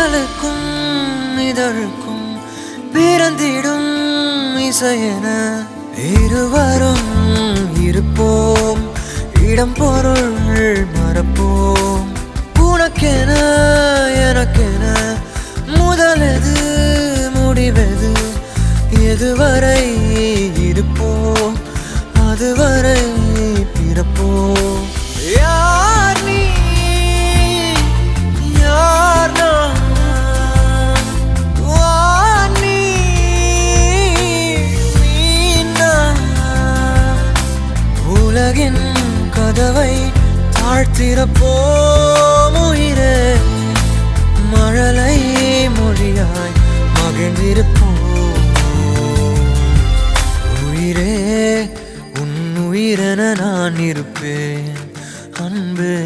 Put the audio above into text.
இதழுக்கும் இதழுக்கும் பிறந்திடும் இசையென இருவரும் இருப்போம், இடம் பொருள் மறப்போம். உனக்கென எனக்கென முதலெது முடிவெது, எதுவரை இருப்போம் அதுவரை பிறப்போம். யார் நீ யார் நான், வா நீ நான். உலகின் கதவை தாழ்த்திறப்போம் உயிரே, மழலை மொழியாய் மகிழ்ந்திருப்போம். உயிரே உன் உயிரென நான் இருப்பேன் அன்பே.